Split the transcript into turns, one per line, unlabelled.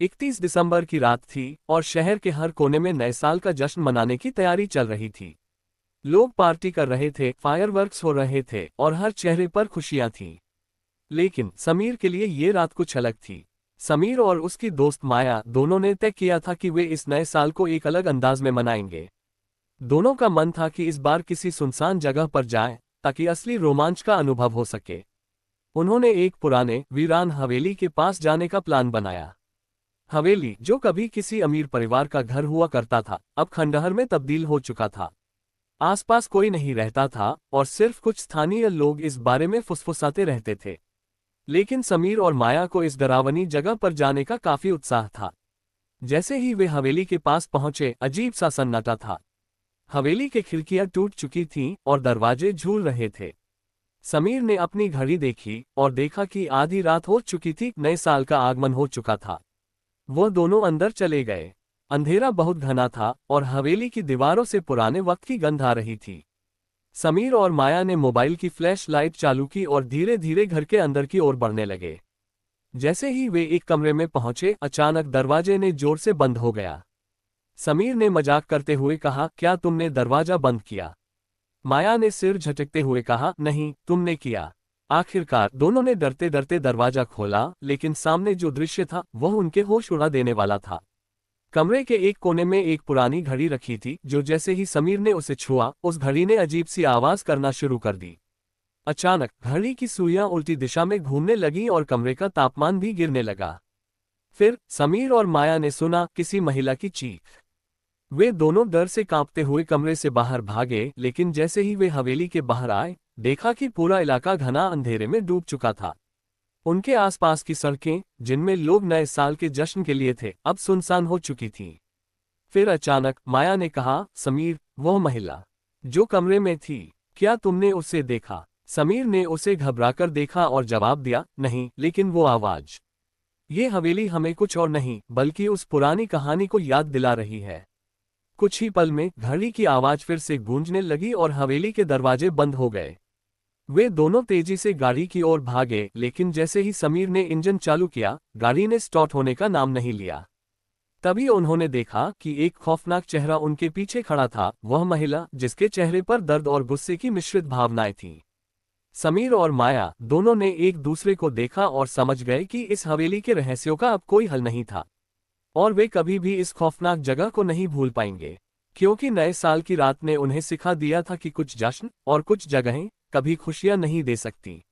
31 दिसंबर की रात थी और शहर के हर कोने में नए साल का जश्न मनाने की तैयारी चल रही थी। लोग पार्टी कर रहे थे, फायरवर्क्स हो रहे थे और हर चेहरे पर खुशियां थीं। लेकिन समीर के लिए ये रात कुछ अलग थी। समीर और उसकी दोस्त माया दोनों ने तय किया था कि वे इस नए साल को एक अलग अंदाज में मनाएंगे। दोनों का मन था कि इस बार किसी सुनसान जगह पर जाएं, ताकि असली रोमांच का अनुभव हो सके। उन्होंने एक पुराने वीरान हवेली के पास जाने का प्लान बनाया। हवेली, जो कभी किसी अमीर परिवार का घर हुआ करता था, अब खंडहर में तब्दील हो चुका था। आसपास कोई नहीं रहता था और सिर्फ कुछ स्थानीय लोग इस बारे में फुसफुसाते रहते थे। लेकिन समीर और माया को इस डरावनी जगह पर जाने का काफी उत्साह था। जैसे ही वे हवेली के पास पहुंचे, अजीब सा सन्नाटा था। हवेली की खिड़कियां टूट चुकी थीं और दरवाजे झूल रहे थे। समीर ने अपनी घड़ी देखी और देखा कि आधी रात हो चुकी थी, नए साल का आगमन हो चुका था। वो दोनों अंदर चले गए। अंधेरा बहुत घना था और हवेली की दीवारों से पुराने वक्त की गंध आ रही थी। समीर और माया ने मोबाइल की फ्लैश लाइट चालू की और धीरे धीरे घर के अंदर की ओर बढ़ने लगे। जैसे ही वे एक कमरे में पहुंचे, अचानक दरवाजे ने जोर से बंद हो गया। समीर ने मजाक करते हुए कहा, क्या तुमने दरवाजा बंद किया? माया ने सिर झटकते हुए कहा, नहीं, तुमने किया। आखिरकार दोनों ने डरते डरते दरवाजा खोला, लेकिन सामने जो दृश्य था वह उनके होश उड़ा देने वाला था। कमरे के एक कोने में एक पुरानी घड़ी रखी थी, जो जैसे ही समीर ने उसे छुआ, उस घड़ी ने अजीब सी आवाज करना शुरू कर दी। अचानक घड़ी की सुइयां उल्टी दिशा में घूमने लगीं और कमरे का तापमान भी गिरने लगा। फिर समीर और माया ने सुना किसी महिला की चीख। वे दोनों डर से कांपते हुए कमरे से बाहर भागे, लेकिन जैसे ही वे हवेली के बाहर आए, देखा कि पूरा इलाका घना अंधेरे में डूब चुका था। उनके आसपास की सड़कें, जिनमें लोग नए साल के जश्न के लिए थे, अब सुनसान हो चुकी थीं। फिर अचानक माया ने कहा, समीर, वह महिला जो कमरे में थी, क्या तुमने उसे देखा? समीर ने उसे घबराकर देखा और जवाब दिया, नहीं, लेकिन वो आवाज। ये हवेली हमें कुछ और नहीं बल्कि उस पुरानी कहानी को याद दिला रही है। कुछ ही पल में घड़ी की आवाज फिर से गूंजने लगी और हवेली के दरवाजे बंद हो गए। वे दोनों तेजी से गाड़ी की ओर भागे, लेकिन जैसे ही समीर ने इंजन चालू किया, गाड़ी ने स्टार्ट होने का नाम नहीं लिया। तभी उन्होंने देखा कि एक खौफनाक चेहरा उनके पीछे खड़ा था, वह महिला जिसके चेहरे पर दर्द और गुस्से की मिश्रित भावनाएं थीं। समीर और माया दोनों ने एक दूसरे को देखा और समझ गए कि इस हवेली के रहस्यों का अब कोई हल नहीं था, और वे कभी भी इस खौफनाक जगह को नहीं भूल पाएंगे, क्योंकि नए साल की रात ने उन्हें सिखा दिया था कि कुछ जश्न और कुछ जगहें कभी खुशियां नहीं दे सकती।